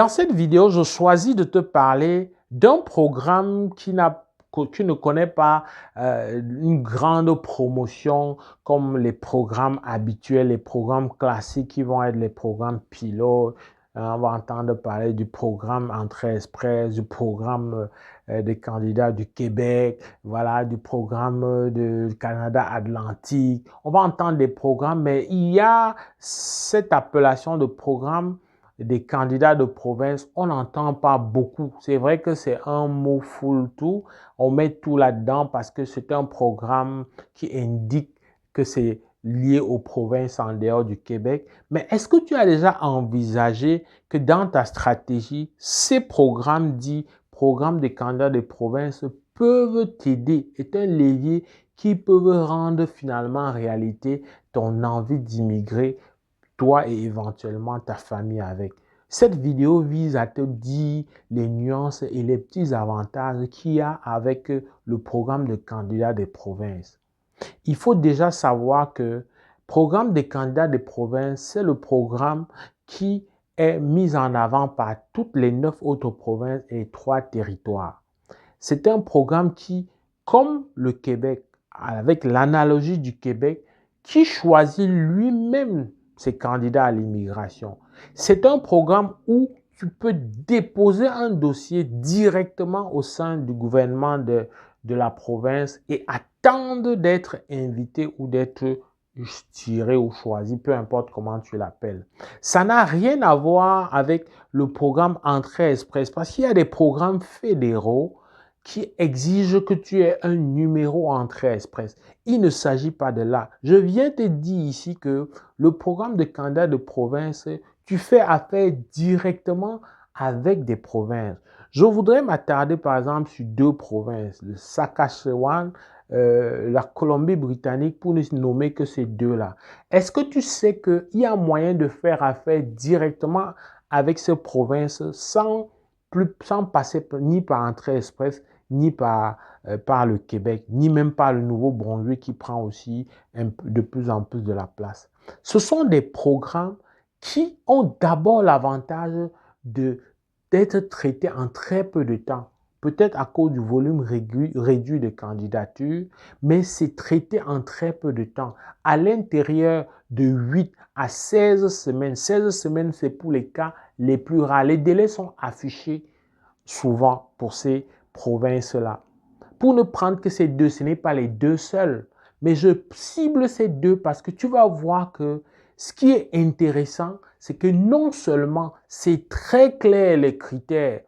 Dans cette vidéo, je choisis de te parler d'un programme qui ne connaît pas une grande promotion comme les programmes habituels, les programmes classiques qui vont être les programmes pilotes. On va entendre parler du programme Entrée Express, du programme des candidats du Québec, voilà, du programme du Canada Atlantique. On va entendre des programmes, mais il y a cette appellation de programme des candidats de province, on n'entend pas beaucoup. C'est vrai que c'est un mot full-tout. On met tout là-dedans parce que c'est un programme qui indique que c'est lié aux provinces en dehors du Québec. Mais est-ce que tu as déjà envisagé que dans ta stratégie, ces programmes dits programmes des candidats de province peuvent t'aider, est un levier qui peut rendre finalement réalité ton envie d'immigrer, toi et éventuellement ta famille avec. Cette vidéo vise à te dire les nuances et les petits avantages qu'il y a avec le programme de candidats des provinces. Il faut déjà savoir que le programme des candidats des provinces, c'est le programme qui est mis en avant par toutes les 9 autres provinces et 3 territoires. C'est un programme qui, comme le Québec, avec l'analogie du Québec, qui choisit lui-même ses candidats à l'immigration. C'est un programme où tu peux déposer un dossier directement au sein du gouvernement de la province et attendre d'être invité ou d'être tiré ou choisi, peu importe comment tu l'appelles. Ça n'a rien à voir avec le programme Entrée Express parce qu'il y a des programmes fédéraux qui exige que tu aies un numéro Entrée Express. Il ne s'agit pas de là. Je viens te dire ici que le programme de candidat de province, tu fais affaire directement avec des provinces. Je voudrais m'attarder par exemple sur 2 provinces, le Saskatchewan, la Colombie-Britannique, pour ne nommer que ces 2-là. Est-ce que tu sais qu'il y a moyen de faire affaire directement avec ces provinces sans passer ni par Entrée Express, ni par le Québec, ni même par le Nouveau-Brunswick qui prend aussi de plus en plus de la place. Ce sont des programmes qui ont d'abord l'avantage d'être traités en très peu de temps. Peut-être à cause du volume réduit de candidatures, mais c'est traité en très peu de temps. À l'intérieur de 8 à 16 semaines. 16 semaines, c'est pour les cas les plus rares. Les délais sont affichés souvent pour ces provinces-là. Pour ne prendre que ces 2, ce n'est pas les 2 seuls, mais je cible ces 2 parce que tu vas voir que ce qui est intéressant, c'est que non seulement c'est très clair les critères,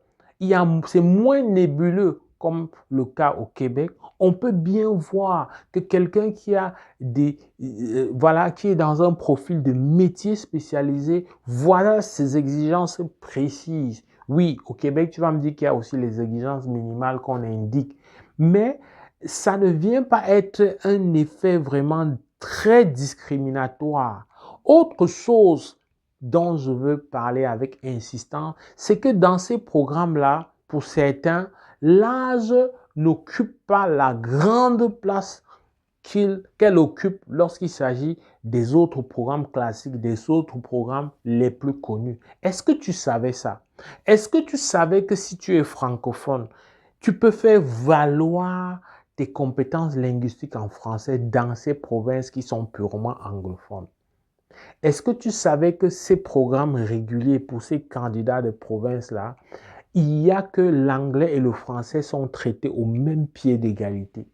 c'est moins nébuleux comme le cas au Québec. On peut bien voir que quelqu'un qui a qui est dans un profil de métier spécialisé, voilà ses exigences précises. Oui, au Québec, tu vas me dire qu'il y a aussi les exigences minimales qu'on indique, mais ça ne vient pas être un effet vraiment très discriminatoire. Autre chose dont je veux parler avec insistance, c'est que dans ces programmes-là, pour certains, l'âge n'occupe pas la grande place qu'elle occupe lorsqu'il s'agit des autres programmes classiques, des autres programmes les plus connus. Est-ce que tu savais ça? Est-ce que tu savais que si tu es francophone, tu peux faire valoir tes compétences linguistiques en français dans ces provinces qui sont purement anglophones? Est-ce que tu savais que ces programmes réguliers pour ces candidats de province-là, il y a que l'anglais et le français sont traités au même pied d'égalité?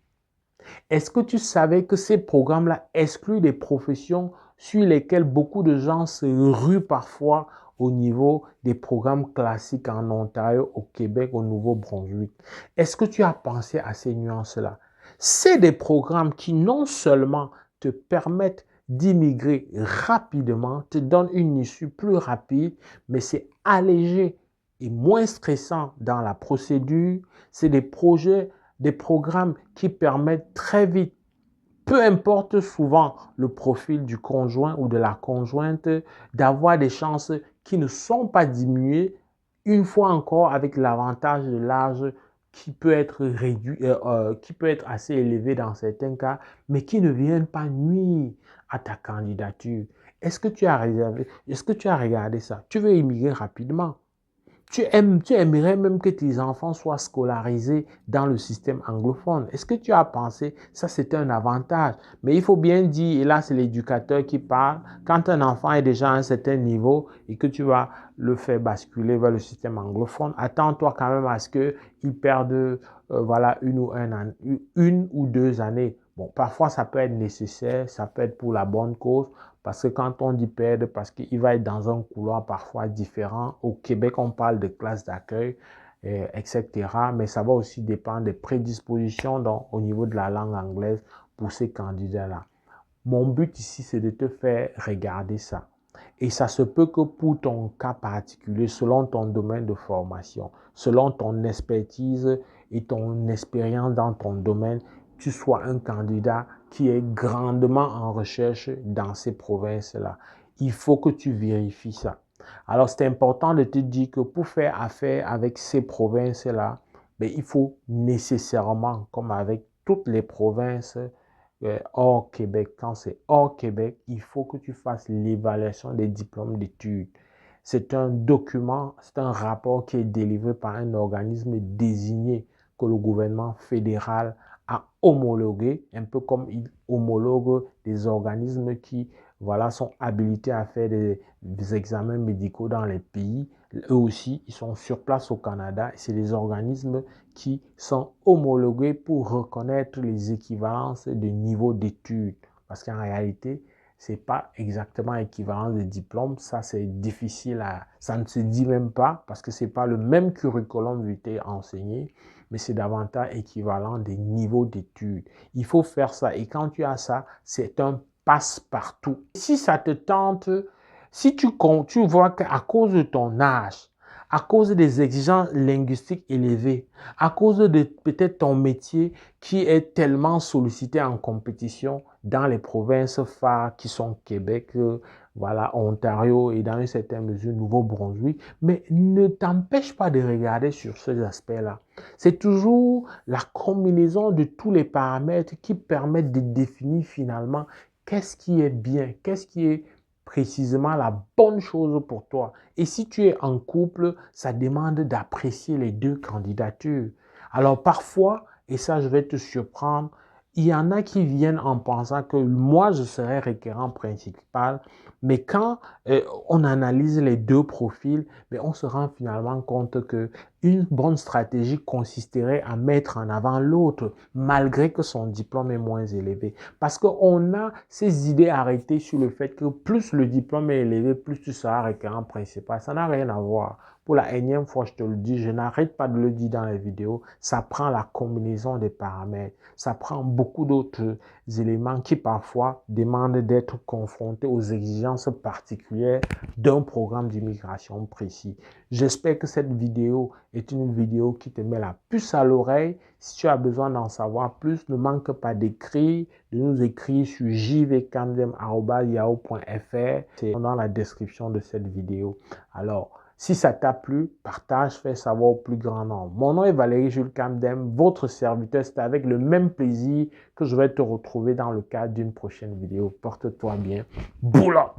Est-ce que tu savais que ces programmes-là excluent des professions sur lesquelles beaucoup de gens se ruent parfois au niveau des programmes classiques en Ontario, au Québec, au Nouveau-Brunswick? Est-ce que tu as pensé à ces nuances-là? C'est des programmes qui non seulement te permettent d'immigrer rapidement, te donnent une issue plus rapide, mais c'est allégé et moins stressant dans la procédure. C'est des programmes qui permettent très vite, peu importe souvent le profil du conjoint ou de la conjointe, d'avoir des chances qui ne sont pas diminuées, une fois encore avec l'avantage de l'âge qui peut être réduit, qui peut être assez élevé dans certains cas, mais qui ne viennent pas nuire à ta candidature. Est-ce que tu as regardé ça? Tu veux immigrer rapidement. tu aimerais même que tes enfants soient scolarisés dans le système anglophone. Est-ce que tu as pensé, ça c'est un avantage. Mais il faut bien dire, et là c'est l'éducateur qui parle, quand un enfant est déjà à un certain niveau et que tu vas le faire basculer vers le système anglophone, attends-toi quand même à ce qu'il perde voilà, une ou 2 années. Bon, parfois ça peut être nécessaire, ça peut être pour la bonne cause, parce que quand on dit perdre, parce qu'il va être dans un couloir parfois différent. Au Québec, on parle de classe d'accueil, etc. Mais ça va aussi dépendre des prédispositions donc, au niveau de la langue anglaise pour ces candidats-là. Mon but ici, c'est de te faire regarder ça. Et ça se peut que pour ton cas particulier, selon ton domaine de formation, selon ton expertise et ton expérience dans ton domaine, tu sois un candidat qui est grandement en recherche dans ces provinces-là. Il faut que tu vérifies ça. Alors, c'est important de te dire que pour faire affaire avec ces provinces-là, ben, il faut nécessairement, comme avec toutes les provinces, hors Québec, quand c'est hors Québec, il faut que tu fasses l'évaluation des diplômes d'études. C'est un document, c'est un rapport qui est délivré par un organisme désigné que le gouvernement fédéral a homologué, un peu comme il homologue des organismes qui voilà, sont habilités à faire des examens médicaux dans les pays. Eux aussi, ils sont sur place au Canada. C'est des organismes qui sont homologués pour reconnaître les équivalences de niveau d'études. Parce qu'en réalité, ce n'est pas exactement équivalent de diplôme. Ça, c'est difficile à... Ça ne se dit même pas parce que ce n'est pas le même curriculum vitae enseigné, mais c'est davantage équivalent des niveaux d'études. Il faut faire ça. Et quand tu as ça, c'est un passe-partout. Si ça te tente, si tu vois qu'à cause de ton âge, à cause des exigences linguistiques élevées, à cause de peut-être ton métier qui est tellement sollicité en compétition dans les provinces phares qui sont Québec, voilà, Ontario et dans une certaine mesure Nouveau-Brunswick, mais ne t'empêche pas de regarder sur ces aspects-là. C'est toujours la combinaison de tous les paramètres qui permettent de définir finalement qu'est-ce qui est bien, qu'est-ce qui est précisément la bonne chose pour toi. Et si tu es en couple, ça demande d'apprécier les deux candidatures. Alors parfois, et ça je vais te surprendre, il y en a qui viennent en pensant que moi je serai requérant principal, mais quand on analyse les deux profils, mais on se rend finalement compte que une bonne stratégie consisterait à mettre en avant l'autre, malgré que son diplôme est moins élevé. Parce qu'on a ces idées arrêtées sur le fait que plus le diplôme est élevé, plus tu seras requérant principal. Ça n'a rien à voir. Pour la énième fois, je te le dis, je n'arrête pas de le dire dans les vidéos, ça prend la combinaison des paramètres. Ça prend beaucoup d'autres éléments qui parfois demandent d'être confrontés aux exigences particulières d'un programme d'immigration précis. J'espère que cette vidéo est une vidéo qui te met la puce à l'oreille. Si tu as besoin d'en savoir plus, ne manque pas d'écrire, de nous écrire sur jvcamdem@yahoo.fr. C'est dans la description de cette vidéo. Alors, si ça t'a plu, partage, fais savoir au plus grand nombre. Mon nom est Valérie Jules Camdem, votre serviteur. C'est avec le même plaisir que je vais te retrouver dans le cadre d'une prochaine vidéo. Porte-toi bien. Boula!